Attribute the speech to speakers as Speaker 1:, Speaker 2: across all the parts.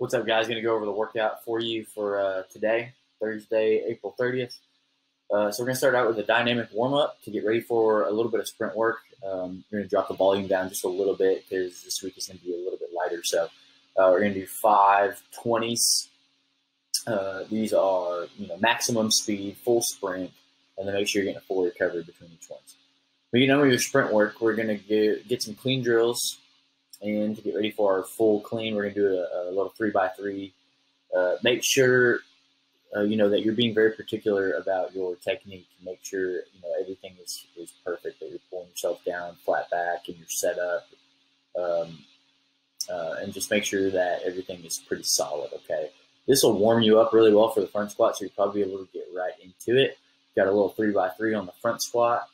Speaker 1: What's up, guys? Going to go over the workout for you for today, Thursday, April 30th. So we're going to start out with a dynamic warm-up to get ready for a little bit of sprint work. We're going to drop the volume down just a little bit because this week is going to be a little bit lighter. So we're going to do 5 20s. These are maximum speed, full sprint, and then make sure you're getting a full recovery between each ones. But your sprint work, we're going to get some clean drills. And to get ready for our full clean, we're going to do a little 3x3. Make sure, that you're being very particular about your technique. Make sure, everything is perfect, that you're pulling yourself down flat back and you're set up. And just make sure that everything is pretty solid, okay? This will warm you up really well for the front squat, so you'll probably be able to get right into it. Got a little 3x3 on the front squat.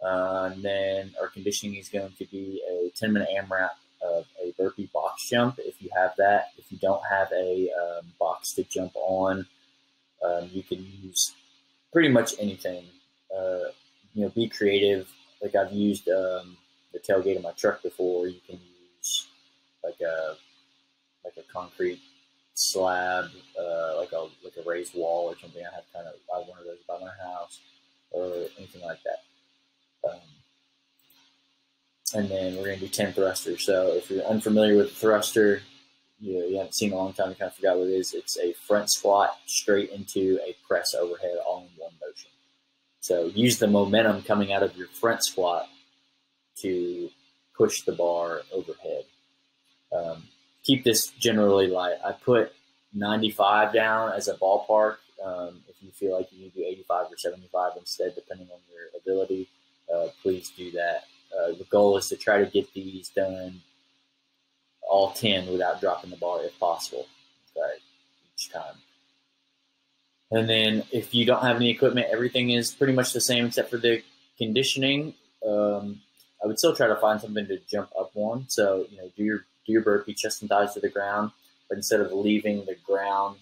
Speaker 1: And then our conditioning is going to be a 10-minute AMRAP of a burpee box jump if you have that. If you don't have a box to jump on, you can use pretty much anything. Be creative. Like I've used the tailgate of my truck before. You can use like a concrete slab, like a raised wall or something. I have one of those by my house or anything like that. And then we're going to do 10 thrusters. So if you're unfamiliar with the thruster, you haven't seen it in a long time, you kind of forgot what it is. It's a front squat straight into a press overhead all in one motion. So use the momentum coming out of your front squat to push the bar overhead. Keep this generally light. I put 95 down as a ballpark. If you feel like you need to do 85 or 75 instead, depending on your ability, please do that. The goal is to try to get these done all 10 without dropping the bar if possible, okay, each time. And then if you don't have any equipment, everything is pretty much the same except for the conditioning. I would still try to find something to jump up on. So, do your burpee, chest and thighs to the ground, but instead of leaving the ground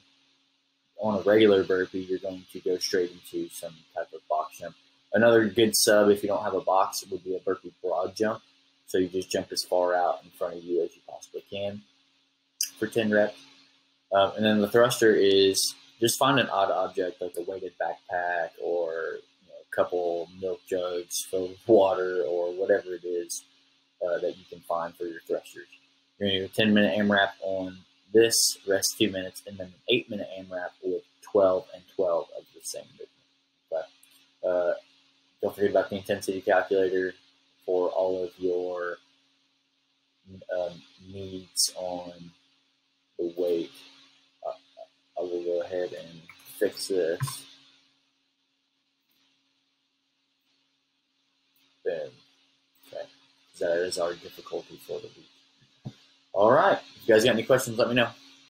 Speaker 1: on a regular burpee, you're going to go straight into some type of box jump. Another good sub, if you don't have a box, would be a burpee broad jump. So you just jump as far out in front of you as you possibly can for 10 reps. And then the thruster is just find an odd object like a weighted backpack or a couple milk jugs filled with water or whatever it is that you can find for your thrusters. You're going to do a 10-minute AMRAP on this, rest 2 minutes, and then an 8-minute AMRAP with 12 and 12 of the same movement. Okay. Don't forget about the intensity calculator for all of your needs on the weight. I will go ahead and fix this. Boom. Okay. That is our difficulty for the week. All right. If you guys got any questions, let me know.